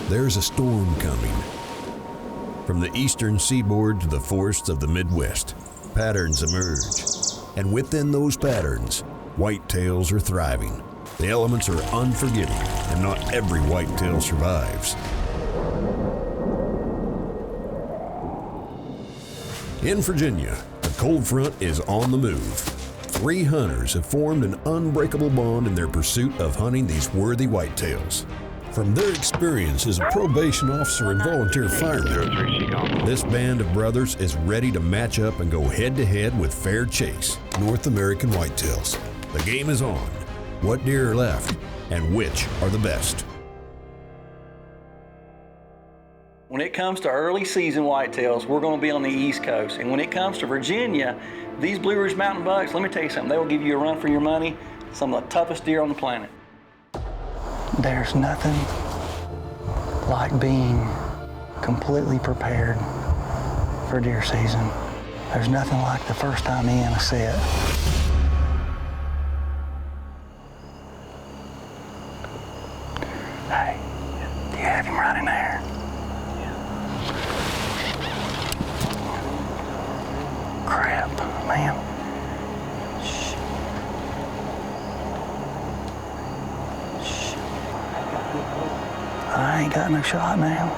there's a storm coming. From the eastern seaboard to the forests of the Midwest, patterns emerge. And within those patterns, whitetails are thriving. The elements are unforgiving, and not every whitetail survives. In Virginia, the cold front is on the move. 3 hunters have formed an unbreakable bond in their pursuit of hunting these worthy whitetails. From their experience as a probation officer and volunteer fireman, this band of brothers is ready to match up and go head-to-head with fair chase North American whitetails. The game is on. What deer are left, and which are the best? When it comes to early season whitetails, we're going to be on the East Coast. And when it comes to Virginia, these Blue Ridge Mountain bucks, let me tell you something, they will give you a run for your money. Some of the toughest deer on the planet. There's nothing like being completely prepared for deer season. There's nothing like the first time in a set. Hey, do you have him right in there? Crap, man. I ain't got no shot now.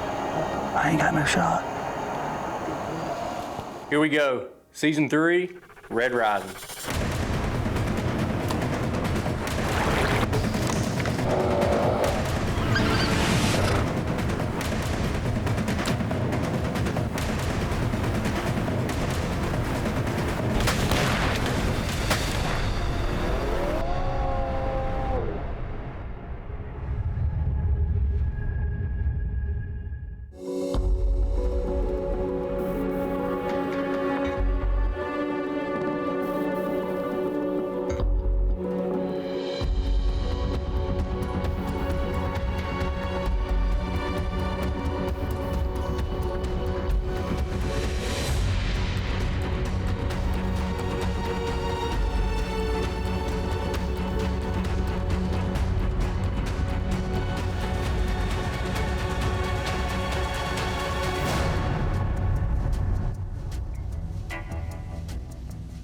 I ain't got no shot. Here we go. Season 3, Red Rising.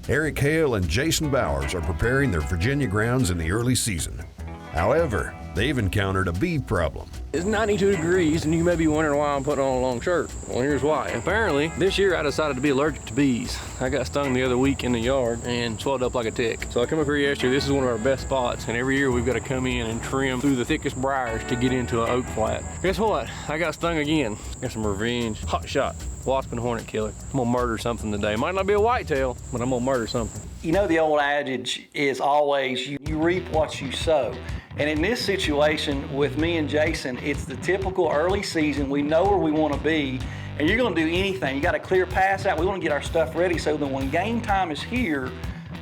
Eric Hale and Jason Bowers are preparing their Virginia grounds in the early season. However, they've encountered a bee problem. It's 92 degrees, and you may be wondering why I'm putting on a long shirt. Well, here's why. Apparently, this year I decided to be allergic to bees. I got stung the other week in the yard and swelled up like a tick. So I come up here yesterday. This is one of our best spots, and every year we've got to come in and trim through the thickest briars to get into an oak flat. Guess what? I got stung again. Got some revenge. Hot shot. Wasp and hornet killer. I'm gonna murder something today. Might not be a whitetail, but I'm gonna murder something. You know, the old adage is always you reap what you sow. And in this situation with me and Jason, it's the typical early season. We know where we want to be, and you're going to do anything. You got a clear pass out. We want to get our stuff ready so that when game time is here,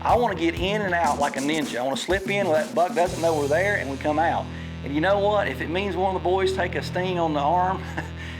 I want to get in and out like a ninja. I want to slip in where that buck doesn't know we're there, and we come out. And you know what? If it means one of the boys take a sting on the arm,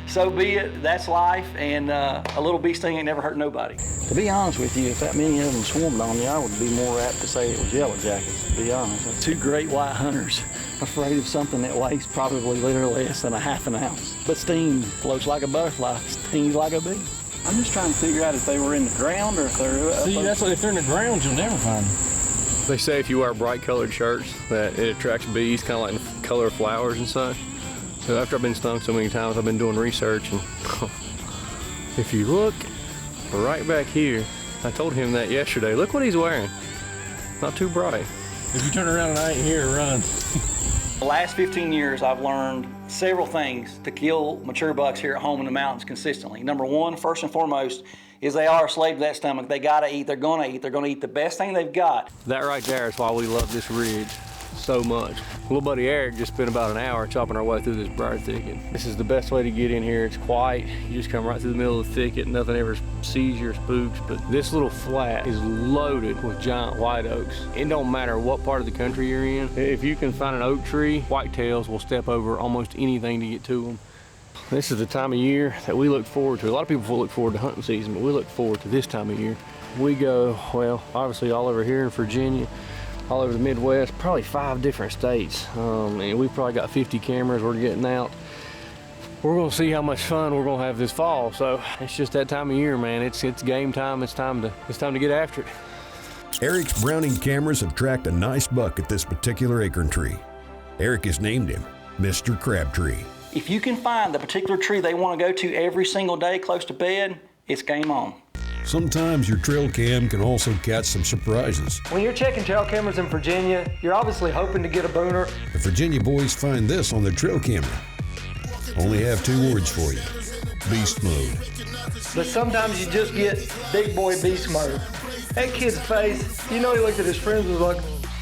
so be it. That's life, and a little bee sting ain't never hurt nobody. To be honest with you, if that many of them swarmed on you, I would be more apt to say it was yellow jackets, to be honest. 2 great white hunters afraid of something that weighs probably literally less than a half an ounce. But sting floats like a butterfly, stings like a bee. I'm just trying to figure out if they were in the ground or if they're up. See, that's what, if they're in the ground, you'll never find them. They say if you wear bright colored shirts that it attracts bees, kind of like the color of flowers and such. So after I've been stung so many times, I've been doing research, and if you look right back here, I told him that yesterday. Look what he's wearing. Not too bright. If you turn around and I ain't here, run. The last 15 years, I've learned several things to kill mature bucks here at home in the mountains consistently. Number one, first and foremost, is they are a slave to that stomach. They gotta eat, they're gonna eat. They're gonna eat the best thing they've got. That right there is why we love this ridge so much. Little buddy Eric just spent about an hour chopping our way through this briar thicket. This is the best way to get in here. It's quiet. You just come right through the middle of the thicket. Nothing ever sees you or spooks. But this little flat is loaded with giant white oaks. It don't matter what part of the country you're in. If you can find an oak tree, whitetails will step over almost anything to get to them. This is the time of year that we look forward to. A lot of people look forward to hunting season, but we look forward to this time of year. We go, well, obviously all over here in Virginia, all over the Midwest, probably 5 different states. And we've probably got 50 cameras we're getting out. we're gonna see how much fun we're gonna have this fall. So it's just that time of year, man. It's game time. It's time to get after it. Eric's Browning cameras have tracked a nice buck at this particular acorn tree. Eric has named him Mr. Crabtree. If you can find the particular tree they want to go to every single day close to bed, it's game on. Sometimes your trail cam can also catch some surprises. When you're checking trail cameras in Virginia, you're obviously hoping to get a booner. The Virginia boys find this on their trail camera. Only have 2 words for you: beast mode. But sometimes you just get big boy beast mode. That kid's face, you know, he looked at his friends and was like,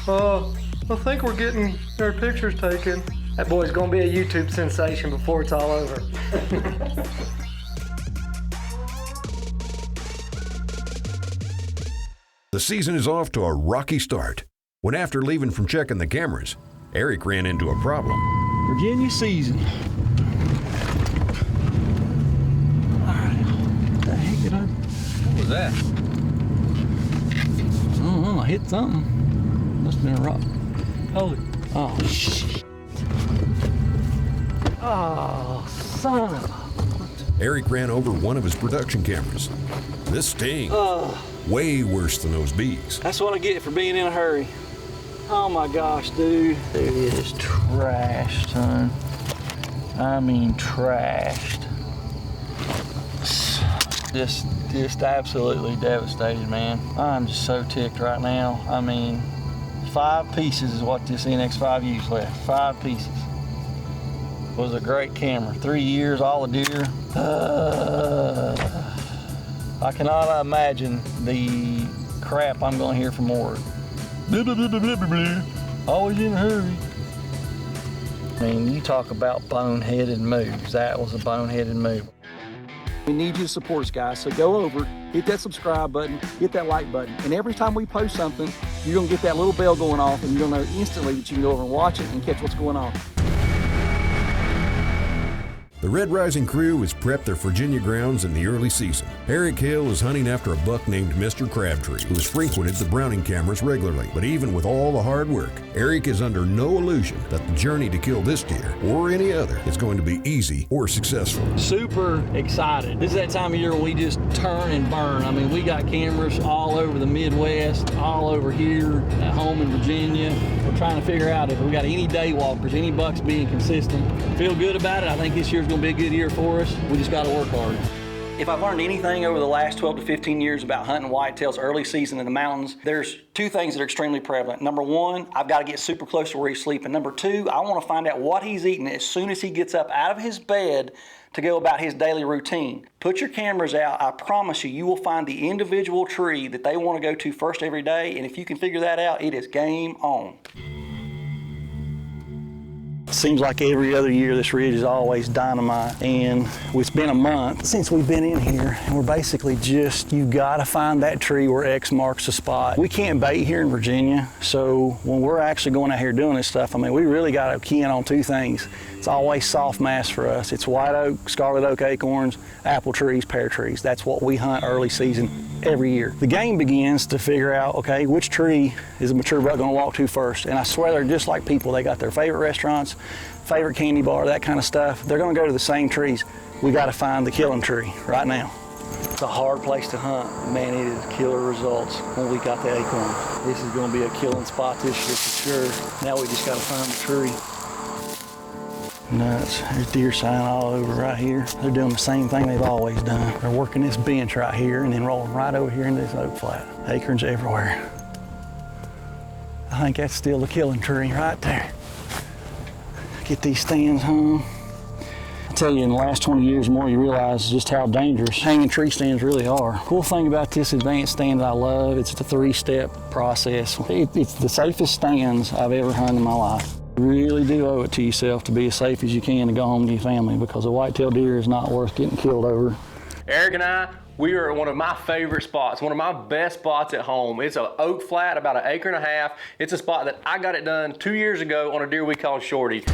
I think we're getting our pictures taken. That boy's gonna be a YouTube sensation before it's all over. The season is off to a rocky start when, after leaving from checking the cameras, Eric ran into a problem. Virginia season. All right, what the heck did I? What was that? I don't know, I hit something. Must have been a rock. Hold it. Oh, shit. Oh, son of a... Eric ran over one of his production cameras. This sting. Way worse than those bees. That's what I get for being in a hurry. Oh my gosh, dude. It is trashed, son. I mean trashed. Just absolutely devastated, man. I'm just so ticked right now. I mean, 5 pieces is what this NX5 used left. 5 pieces. Was a great camera. 3 years, all the deer. I cannot imagine the crap I'm gonna hear from Ward. Always in a hurry. I mean, you talk about boneheaded moves. That was a boneheaded move. We need you to support us, guys. So go over, hit that subscribe button, hit that like button. And every time we post something, you're gonna get that little bell going off and you're gonna know instantly that you can go over and watch it and catch what's going on. The Red Rising crew has prepped their Virginia grounds in the early season. Eric Hale is hunting after a buck named Mr. Crabtree, who has frequented the Browning cameras regularly. But even with all the hard work, Eric is under no illusion that the journey to kill this deer, or any other, is going to be easy or successful. Super excited. This is that time of year when we just turn and burn. I mean, we got cameras all over the Midwest, all over here at home in Virginia. We're trying to figure out if we got any day walkers, any bucks being consistent. Feel good about it. I think this year's gonna be a good year for us. We just gotta work hard. If I've learned anything over the last 12 to 15 years about hunting whitetails early season in the mountains, there's 2 things that are extremely prevalent. Number 1, I've got to get super close to where he's sleeping. Number 2, I want to find out what he's eating as soon as he gets up out of his bed to go about his daily routine. Put your cameras out. I promise you, you will find the individual tree that they want to go to first every day. And if you can figure that out, it is game on. Seems like every other year this ridge is always dynamite, and it's been a month since we've been in here, and we're basically just, you gotta find that tree where X marks the spot. We can't bait here in Virginia, so when we're actually going out here doing this stuff, I mean, we really gotta key in on 2 things. It's always soft mass for us. It's white oak, scarlet oak acorns, apple trees, pear trees. That's what we hunt early season every year. The game begins to figure out, okay, which tree is a mature buck gonna walk to first? And I swear they're just like people. They got their favorite restaurants, favorite candy bar, that kind of stuff. They're gonna go to the same trees. We gotta find the killing tree right now. It's a hard place to hunt. Man, it is killer results when we got the acorn. This is gonna be a killing spot this year for sure. Now we just gotta find the tree. Nuts. There's deer sign all over right here. They're doing the same thing they've always done. They're working this bench right here and then rolling right over here into this oak flat. Acorns everywhere. I think that's still the killing tree right there. Get these stands hung. I tell you, in the last 20 years, the more you realize just how dangerous hanging tree stands really are. Cool thing about this advanced stand that I love, it's a 3-step process. It's the safest stands I've ever hunted in my life. You really do owe it to yourself to be as safe as you can to go home to your family, because a whitetail deer is not worth getting killed over. Eric and I, we are at one of my favorite spots, one of my best spots at home. It's an oak flat, about 1.5 acres. It's a spot that I got it done 2 years ago on a deer we call Shorty.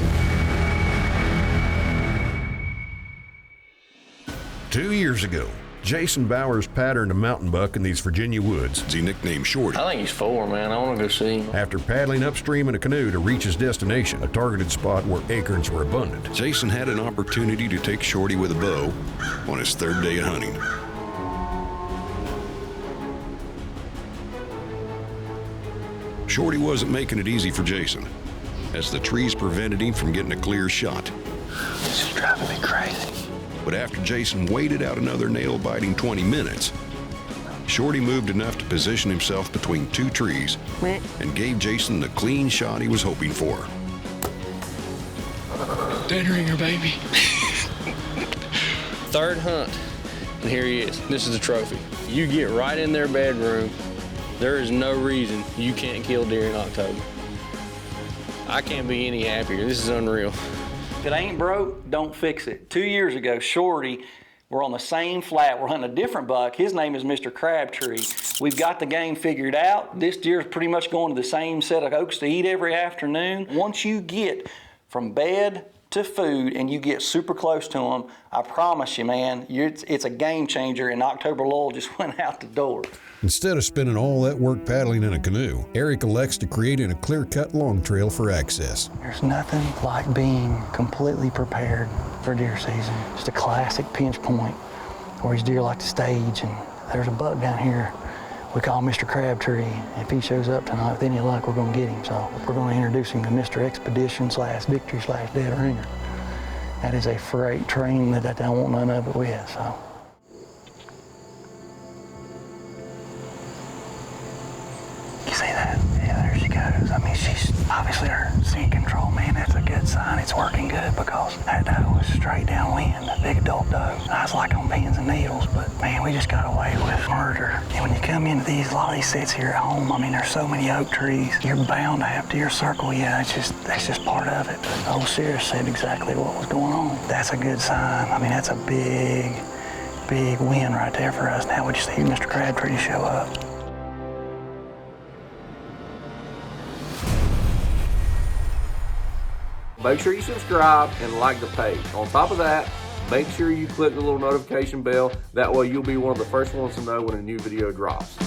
2 years ago, Jason Bowers patterned a mountain buck in these Virginia woods he nicknamed Shorty. I think he's 4, man. I want to go see him. After paddling upstream in a canoe to reach his destination, a targeted spot where acorns were abundant, Jason had an opportunity to take Shorty with a bow on his 3rd day of hunting. Shorty wasn't making it easy for Jason, as the trees prevented him from getting a clear shot. This is driving me crazy. But after Jason waited out another nail-biting 20 minutes, Shorty moved enough to position himself between 2 trees and gave Jason the clean shot he was hoping for. Dead ringer, baby. 3rd hunt, and here he is. This is the trophy. You get right in their bedroom, there is no reason you can't kill deer in October. I can't be any happier. This is unreal. If it ain't broke, don't fix it. 2 years ago, Shorty, we're on the same flat. We're hunting a different buck. His name is Mr. Crabtree. We've got the game figured out. This deer is pretty much going to the same set of oaks to eat every afternoon. Once you get from bed to food and you get super close to them, I promise you, man, it's a game changer, and October lull just went out the door. Instead of spending all that work paddling in a canoe, Eric elects to create a clear-cut long trail for access. There's nothing like being completely prepared for deer season. Just a classic pinch point where these deer like to stage, and there's a buck down here we call Mr. Crabtree. If he shows up tonight with any luck, we're gonna get him. So we're gonna introduce him to Mr. Expedition/Victory/Dead Ringer. That is a freight train that I don't want none of it with, so. You see that? Yeah, there she goes. I mean, she's obviously her scent control, man. That's a good sign. It's working good because that doe was straight downwind, a big adult doe. I was like on pins and needles, but man, we just got away with murder. And when you come into a lot of these sets here at home, I mean, there's so many oak trees. You're bound to have deer circle you. That's just part of it. But old Sears said exactly what was going on. That's a good sign. I mean, that's a big win right there for us. Now we just need Mr. Crabtree to show up. Make sure you subscribe and like the page. On top of that, make sure you click the little notification bell. That way you'll be one of the first ones to know when a new video drops.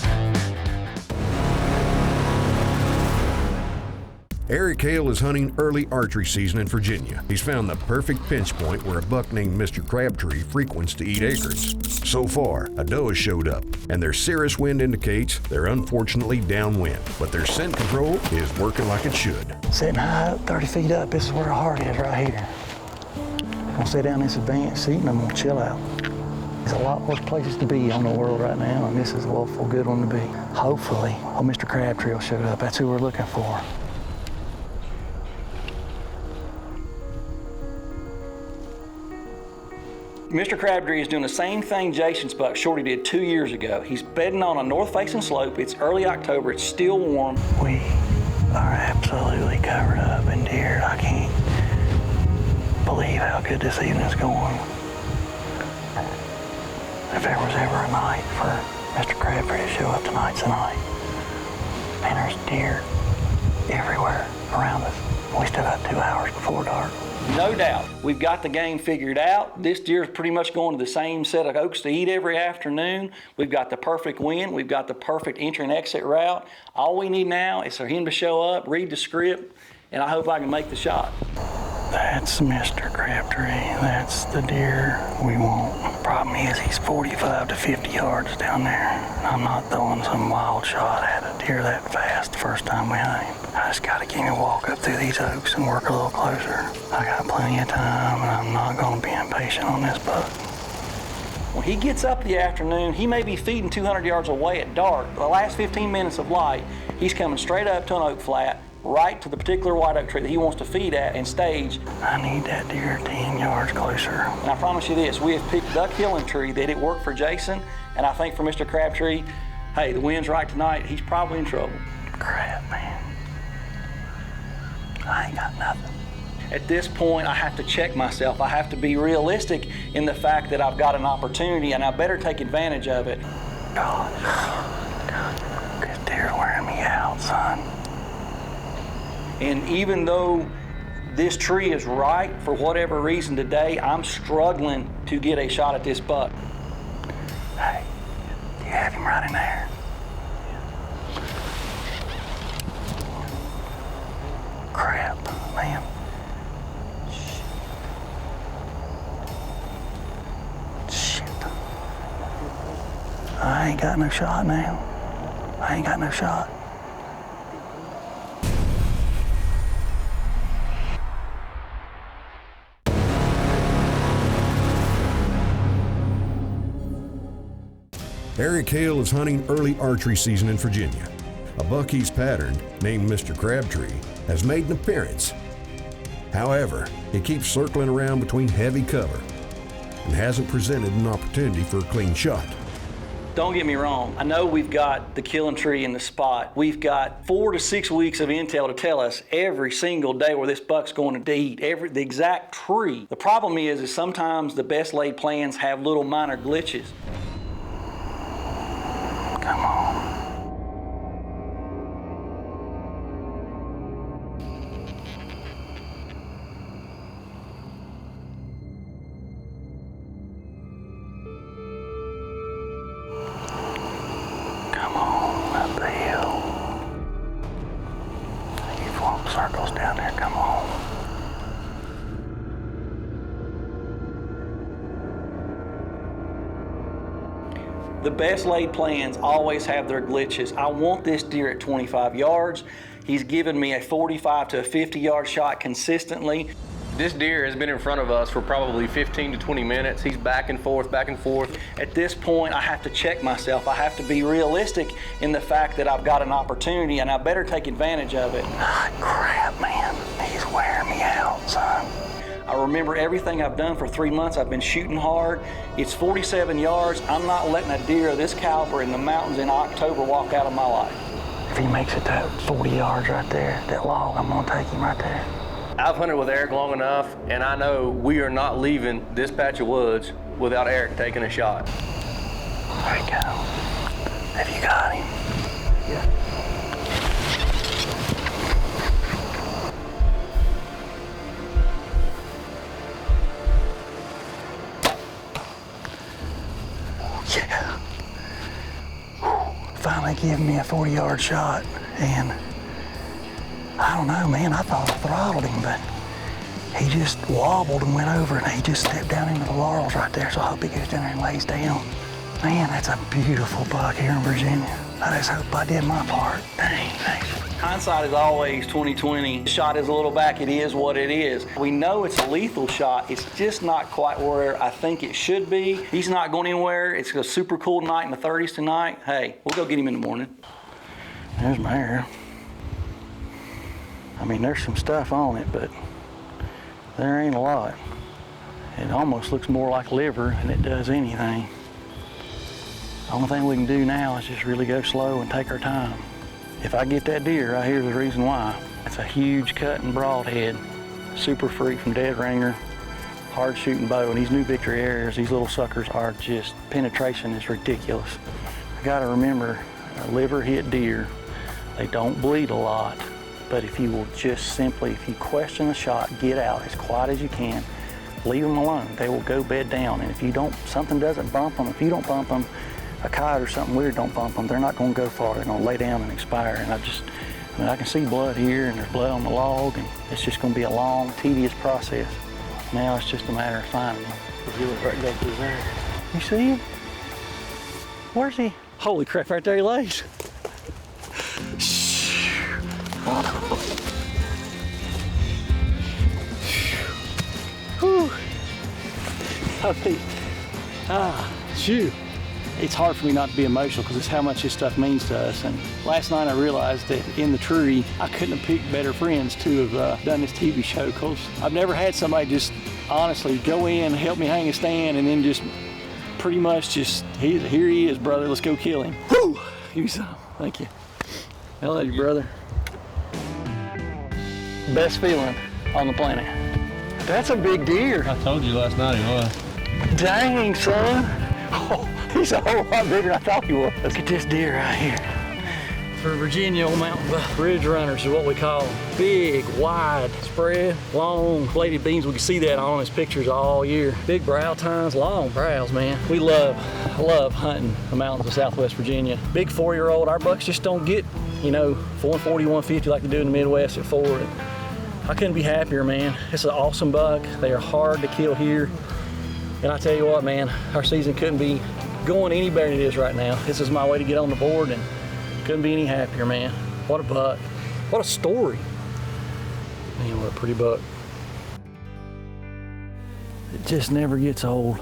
Eric Hale is hunting early archery season in Virginia. He's found the perfect pinch point where a buck named Mr. Crabtree frequents to eat acorns. So far, a doe has showed up, and their cirrus wind indicates they're unfortunately downwind, but their scent control is working like it should. Sitting high up, 30 feet up, this is where our heart is right here. I'm gonna sit down in this advanced seat and I'm gonna chill out. There's a lot worse places to be on the world right now, and this is a awful good one to be. Hopefully, Mr. Crabtree will show up. That's who we're looking for. Mr. Crabtree is doing the same thing Jason's buck Shorty did 2 years ago. He's bedding on a north-facing slope. It's early October. It's still warm. We are absolutely covered up in deer. I can't believe how good this evening's going. If there was ever a night for Mr. Crabtree to show up, tonight's the night. Man, there's deer everywhere around us. We still got 2 hours before dark. No doubt, we've got the game figured out. This deer is pretty much going to the same set of oaks to eat every afternoon. We've got the perfect wind. We've got the perfect entry and exit route. All we need now is for him to show up, read the script, and I hope I can make the shot. That's Mr. Crabtree. That's the deer we want. Problem is, he's 45 to 50 yards down there. I'm not throwing some wild shot at a deer that fast the first time we hunt him. I just gotta get him to walk up through these oaks and work a little closer. I got plenty of time, and I'm not gonna be impatient on this buck. When he gets up in the afternoon, he may be feeding 200 yards away at dark. The last 15 minutes of light, he's coming straight up to an oak flat, right to the particular white oak tree that he wants to feed at and stage. I need that deer 10 yards closer. And I promise you this, we have picked duck killing tree that it worked for Jason, and I think for Mr. Crabtree, hey, the wind's right tonight, he's probably in trouble. Crap, man. I ain't got nothing. At this point, I have to check myself. I have to be realistic in the fact that I've got an opportunity and I better take advantage of it. God, this deer's wearing me out, son. And even though this tree is right for whatever reason today, I'm struggling to get a shot at this buck. right in there. Crap, man. Shit. I ain't got no shot now. I ain't got no shot. Eric Hale is hunting early archery season in Virginia. A buck he's patterned, named Mr. Crabtree, has made an appearance. However, he keeps circling around between heavy cover and hasn't presented an opportunity for a clean shot. Don't get me wrong, I know we've got the killing tree in the spot. We've got 4 to 6 weeks of intel to tell us every single day where this buck's going to eat, the exact tree. The problem is sometimes the best laid plans have little minor glitches. Come on. Come on, up the hill. You form circles down there, come on. The best laid plans always have their glitches. I want this deer at 25 yards. He's given me a 45 to a 50-yard shot consistently. This deer has been in front of us for probably 15 to 20 minutes. He's back and forth, back and forth. At this point, I have to check myself. I have to be realistic in the fact that I've got an opportunity and I better take advantage of it. Ah, crap, man. He's wearing me out, son. I remember everything I've done for 3 months. I've been shooting hard. It's 47 yards. I'm not letting a deer of this caliber in the mountains in October walk out of my life. If he makes it that 40 yards right there, that log, I'm gonna take him right there. I've hunted with Eric long enough, and I know we are not leaving this patch of woods without Eric taking a shot. There you go. Have you got him? Yeah. Yeah. Finally giving me a 40-yard shot, and I don't know, man, I thought I throttled him, but he just wobbled and went over, and he just stepped down into the laurels right there, so I hope he goes down there and lays down. Man, that's a beautiful buck here in Virginia. I just hope I did my part. Dang. Hindsight is always 20/20. The shot is a little back. It is what it is. We know it's a lethal shot. It's just not quite where I think it should be. He's not going anywhere. It's a super cool night in the 30s tonight. Hey, we'll go get him in the morning. There's my hair. I mean, there's some stuff on it, but there ain't a lot. It almost looks more like liver than it does anything. The only thing we can do now is just really go slow and take our time. If I get that deer, right here's the reason why. It's a huge cut and broadhead, super freak from Dead Ringer, hard shooting bow, and these new Victory Airs, these little suckers are just, penetration is ridiculous. I gotta remember, a liver hit deer, they don't bleed a lot, but if you will just simply, if you question the shot, get out as quiet as you can, leave them alone. They will go bed down, and if you don't, something doesn't bump them, if you don't bump them, a kite or something weird don't bump them, they're not gonna go far. They're gonna lay down and expire. And I can see blood here, and there's blood on the log, and it's just gonna be a long, tedious process. Now it's just a matter of finding them. If you look right go through there. You see him? Where's he? Holy crap, right there he lays. Whew. Shoot. It's hard for me not to be emotional because it's how much this stuff means to us. And last night I realized that in the tree, I couldn't have picked better friends to have done this TV show, because I've never had somebody just honestly go in, help me hang a stand, and then just pretty much just, here he is, brother, let's go kill him. Woo! Give me some. Thank you. I love you, brother. Best feeling on the planet. That's a big deer. I told you last night he was. Dang, son. Oh, he's a whole lot bigger than I thought he was. Look at this deer right here. for Virginia old mountain ridge runners is what we call them. Big, wide spread, long bladed beams. We can see that on his pictures all year. Big brow tines, long brows, man. We love hunting the mountains of Southwest Virginia. Big 4-year-old, our bucks just don't get, 140, 150 like they do in the Midwest at 4. And I couldn't be happier, man. It's an awesome buck. They are hard to kill here. And I tell you what, man, our season couldn't be going any better than it is right now. This is my way to get on the board, and couldn't be any happier, man. What a buck. What a story. Man, what a pretty buck. It just never gets old.